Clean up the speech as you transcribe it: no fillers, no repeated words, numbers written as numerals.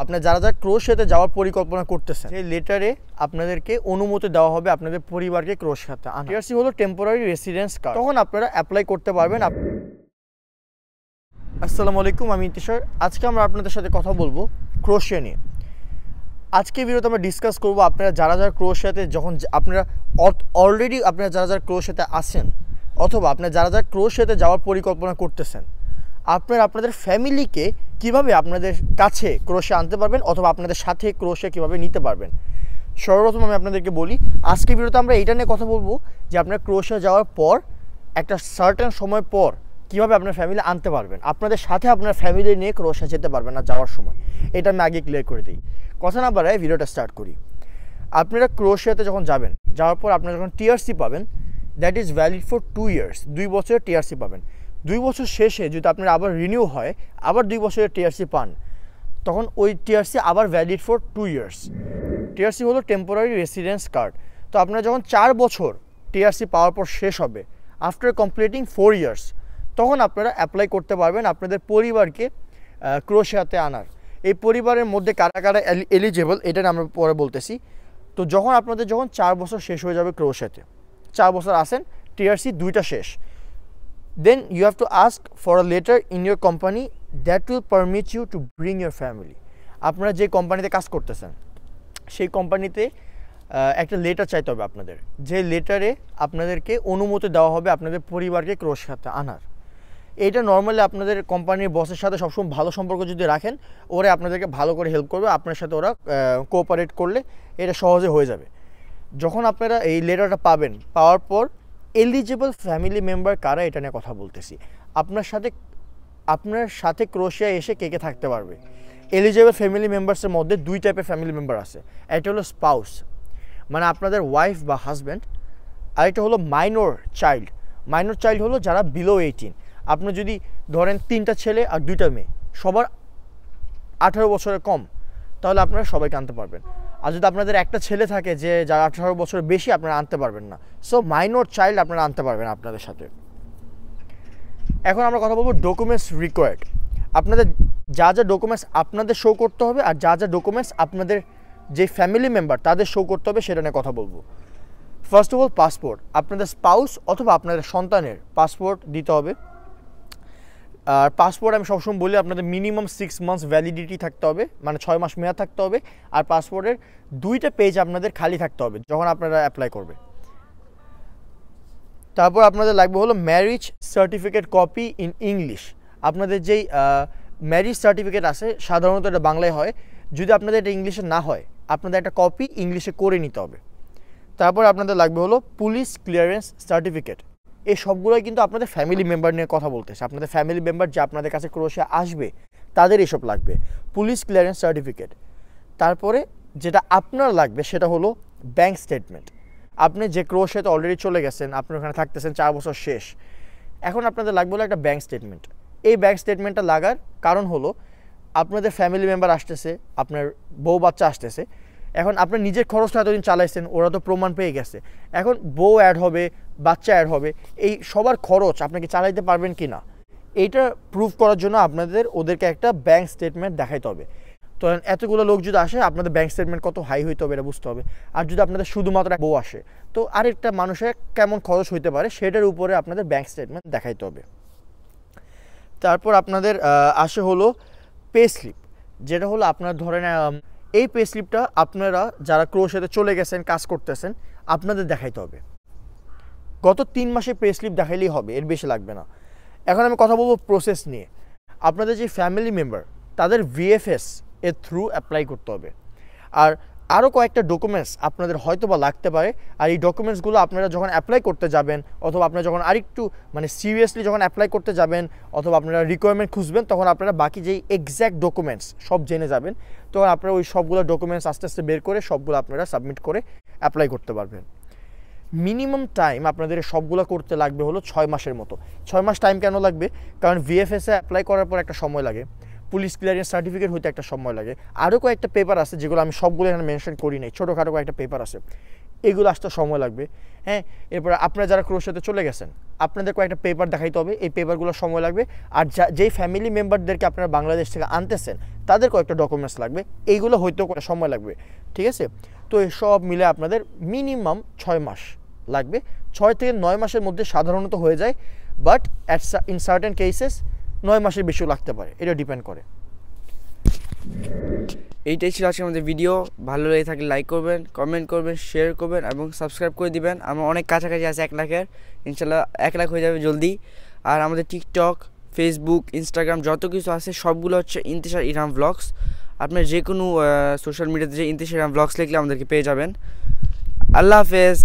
আপনারা যারা ক্রোয়েশিয়াতে যাওয়ার পরিকল্পনা করতেছেন সেই লেটারে আপনাদেরকে অনুমতি দেওয়া হবে আপনাদের পরিবারকে ক্রোয়েশিয়াতে আনা। টিআরসি হলো টেম্পোরারি রেসিডেন্স কার্ড। তখন আপনারা অ্যাপ্লাই করতে পারবেন। আসসালামু আলাইকুম, আমি ইন্তিশার। আজকে আমরা আপনাদের সাথে কথা বলবো ক্রোয়েশিয়া নিয়ে। আজকে ভিডিওতে আমরা ডিসকাস করবো আপনারা যারা ক্রোয়েশিয়াতে যখন আপনারা অলরেডি আপনারা যারা ক্রোয়েশিয়াতে আছেন অথবা আপনারা যারা ক্রোয়েশিয়াতে যাওয়ার পরিকল্পনা করতেছেন, আপনারা আপনাদের ফ্যামিলিকে কিভাবে আপনাদের কাছে ক্রোয়েশিয়া আনতে পারবেন অথবা আপনাদের সাথে ক্রোয়েশিয়া কিভাবে নিতে পারবেন। সর্বপ্রথম আমি আপনাদেরকে বলি, আজকে ভিডিওতে আমরা এইটা নিয়ে কথা বলবো যে আপনারা ক্রোয়েশিয়া যাওয়ার পর একটা সার্টেন সময় পর কীভাবে আপনার ফ্যামিলি আনতে পারবেন, আপনাদের সাথে আপনার ফ্যামিলি নিয়ে ক্রোয়েশিয়া যেতে পারবেন না যাওয়ার সময়। এটা আমি আগে ক্লিয়ার করে দিই। কথা না বাড়ায় ভিডিওটা স্টার্ট করি। আপনারা ক্রোয়েশিয়াতে যখন যাওয়ার পর আপনারা যখন টিআরসি পাবেন, that is valid for 2 years. 2 বছরের টিআরসি পাবেন। 2 বছর শেষে যদি আপনার আবার রিনিউ হয়, আবার 2 বছরের টিআরসি পান, তখন ওই টিআরসি আবার ভ্যালিড ফর 2 ইয়ার্স। টিআরসি হলো টেম্পোরারি রেসিডেন্স কার্ড। তো আপনারা যখন 4 বছর টিআরসি পাওয়ার পর শেষ হবে, আফটার কমপ্লিটিং 4 ইয়ার্স, তখন আপনারা অ্যাপ্লাই করতে পারবেন আপনাদের পরিবারকে ক্রোয়েশিয়াতে আনার। এই পরিবারের মধ্যে কারা কারা এলিজেবল এটা আমরা পরে বলতেছি। তো আপনাদের যখন 4 বছর শেষ হয়ে যাবে ক্রোয়েশিয়াতে, 4 বছর আসেন, টিআরসি 2টা শেষ, then you have to ask for a letter in your company that will permit you to bring your family. আপনারা যে কোম্পানিতে কাজ করতেছেন সেই কোম্পানিতে একটা লেটার চাইতে হবে আপনাদের, যে লেটারে আপনাদেরকে অনুমতি দেওয়া হবে আপনাদের পরিবারকে ক্রোয়েশিয়াতে আনার। এইটা নর্মালি আপনাদের কোম্পানির বসের সাথে সবসময় ভালো সম্পর্ক যদি রাখেন, ওরা আপনাদেরকে ভালো করে হেল্প করবে, আপনার সাথে ওরা কোঅপারেট করলে এটা সহজে হয়ে যাবে। যখন আপনারা এই লেটারটা পাওয়ার পর এলিজিবল ফ্যামিলি মেম্বার কারা এটা নিয়ে কথা বলতেছি। আপনার সাথে ক্রোয়েশিয়া এসে কে কে থাকতে পারবে। এলিজিবল ফ্যামিলি মেম্বার্সের মধ্যে 2 টাইপের ফ্যামিলি মেম্বার আছে। একটা হলো স্পাউস, মানে আপনাদের ওয়াইফ বা হাজব্যান্ড। আরেকটা হলো মাইনর চাইল্ড। মাইনর চাইল্ড হলো যারা বিলো 18। আপনি যদি ধরেন 3টা ছেলে আর 2টা মেয়ে, সবার 18 বছরের কম, তাহলে আপনারা সবাইকে আনতে পারবেন। আর যদি আপনাদের একটা ছেলে থাকে যে যারা 18 বছরের বেশি, আপনারা আনতে পারবেন না। সো মাইনর চাইল্ড আপনারা আনতে পারবেন আপনাদের সাথে। এখন আমরা কথা বলবো ডকুমেন্টস রিকোয়ার্ড। আপনাদের যা ডকুমেন্টস আপনাদের শো করতে হবে আর যা ডকুমেন্টস আপনাদের যে ফ্যামিলি মেম্বার তাদের শো করতে হবে সেটা নিয়ে কথা বলবো। First of all passport. আপনাদের স্পাউস অথবা আপনাদের সন্তানের পাসপোর্ট দিতে হবে। আর পাসপোর্ট আমি সবসময় বলি আপনাদের মিনিমাম 6 মান্থস ভ্যালিডিটি থাকতে হবে, মানে 6 মাস মেয়াদ থাকতে হবে। আর পাসপোর্টের 2টা পেজ আপনাদের খালি থাকতে হবে যখন আপনারা অ্যাপ্লাই করবে। তারপর আপনাদের লাগবে হলো marriage certificate copy in English. আপনাদের যেই ম্যারিজ সার্টিফিকেট আছে, সাধারণত এটা বাংলায় হয়, যদি আপনাদের এটা ইংলিশে না হয়, আপনাদের একটা কপি ইংলিশে করে নিতে হবে। তারপর আপনাদের লাগবে হলো পুলিশ ক্লিয়ারেন্স সার্টিফিকেট। এই সবগুলোই কিন্তু আপনাদের ফ্যামিলি মেম্বার নিয়ে কথা বলতেছে। আপনাদের ফ্যামিলি মেম্বার যে আপনাদের কাছে ক্রোয়েশিয়া আসবে তাদের এইসব লাগবে, পুলিশ ক্লিয়ারেন্স সার্টিফিকেট। তারপরে যেটা আপনার লাগবে সেটা হলো ব্যাঙ্ক স্টেটমেন্ট। আপনি যে ক্রোয়েশিয়াতে অলরেডি চলে গেছেন, আপনি ওখানে থাকতেছেন 4 বছর শেষ, এখন আপনাদের লাগবে হলো একটা ব্যাঙ্ক স্টেটমেন্ট। এই ব্যাঙ্ক স্টেটমেন্টটা লাগার কারণ হলো আপনাদের ফ্যামিলি মেম্বার আসতেছে, আপনার বউ বাচ্চা আসতেছে। এখন আপনার নিজের খরচটা এতদিন চালাইছেন, ওরা তো প্রমাণ পেয়ে গেছে। এখন বউ অ্যাড হবে, বাচ্চা অ্যাড হবে, এই সবার খরচ আপনাকে চালাইতে পারবেন কি না, এইটা প্রুভ করার জন্য আপনাদের ওদেরকে একটা ব্যাঙ্ক স্টেটমেন্ট দেখাইতে হবে। তো এতগুলো লোক যদি আসে, আপনাদের ব্যাঙ্ক স্টেটমেন্ট কত হাই হইতে হবে এটা বুঝতে হবে। আর যদি আপনাদের শুধুমাত্র বউ আসে, তো আরেকটা মানুষের কেমন খরচ হইতে পারে সেটার উপরে আপনাদের ব্যাঙ্ক স্টেটমেন্ট দেখাইতে হবে। তারপর আপনাদের আসে হলো পে স্লিপ, যেটা হলো আপনার ধরেন এই পে স্লিপটা আপনারা যারা ক্রোয়েশিয়াতে চলে গেছেন কাজ করতেছেন আপনাদের দেখাইতে হবে। গত 3 মাসের পে স্লিপ দেখাইলেই হবে, এর বেশি লাগবে না। এখন আমি কথা বলবো প্রসেস নিয়ে। আপনাদের যে ফ্যামিলি মেম্বার তাদের ভিএফএস এর থ্রু অ্যাপ্লাই করতে হবে। আর আরও কয়েকটা ডকুমেন্টস আপনাদের হয়তো বা লাগতে পারে। আর এই ডকুমেন্টসগুলো আপনারা যখন অ্যাপ্লাই করতে যাবেন অথবা আপনারা যখন আরেকটু সিরিয়াসলি যখন অ্যাপ্লাই করতে যাবেন অথবা আপনারা রিকোয়ারমেন্ট খুঁজবেন, তখন আপনারা বাকি যেই এক্স্যাক্ট ডকুমেন্টস সব জেনে যাবেন। তখন আপনারা ওই সবগুলো ডকুমেন্টস আস্তে আস্তে বের করে সবগুলো আপনারা সাবমিট করে অ্যাপ্লাই করতে পারবেন। মিনিমাম টাইম আপনাদের সবগুলো করতে লাগবে হলো 6 মাসের মতো। 6 মাস টাইম কেন লাগবে? কারণ ভিএফএসে অ্যাপ্লাই করার পর একটা সময় লাগে, পুলিশ ক্লিয়ারেন্স সার্টিফিকেট হইতে একটা সময় লাগে, আরও কয়েকটা পেপার আছে যেগুলো আমি সবগুলো এখানে মেনশন করি নাই, ছোটোখাটো কয়েকটা পেপার আছে, এগুলো আসতে সময় লাগবে। হ্যাঁ, এরপর আপনারা যারা ক্রোয়েশিয়াতে চলে গেছেন আপনাদের কয়েকটা পেপার দেখাইতে হবে, এই পেপারগুলো সময় লাগবে। আর যেই ফ্যামিলি মেম্বারদেরকে আপনারা বাংলাদেশ থেকে আনতেছেন তাদের কয়েকটা ডকুমেন্টস লাগবে, এইগুলো হয়তো সময় লাগবে, ঠিক আছে। তো এই সব মিলে আপনাদের মিনিমাম 6 মাস লাগবে, 6 থেকে 9 মাসের মধ্যে সাধারণত হয়ে যায়, বাট ইন সার্টেন কেসেস 9 মাসের বেশিও লাগতে পারে, এটা ডিপেন্ড করে। এইটাই ছিল আজকে আমাদের ভিডিও। ভালো লেগে থাকলে লাইক করবেন, কমেন্ট করবেন, শেয়ার করবেন এবং সাবস্ক্রাইব করে দিবেন। আমরা অনেক কাছাকাছি আছে 1 লাখের, ইনশাল্লাহ 1 লাখ হয়ে যাবে জলদি। আর আমাদের টিকটক, ফেসবুক, ইনস্টাগ্রাম যত কিছু আছে সবগুলো হচ্ছে ইন্তিশার ইরহাম ব্লগস। আপনার যে কোনো সোশ্যাল মিডিয়াতে যে ইন্তিশার ইরহাম ব্লগস লিখলে আমাদেরকে পেয়ে যাবেন। আল্লাহ হাফেজ।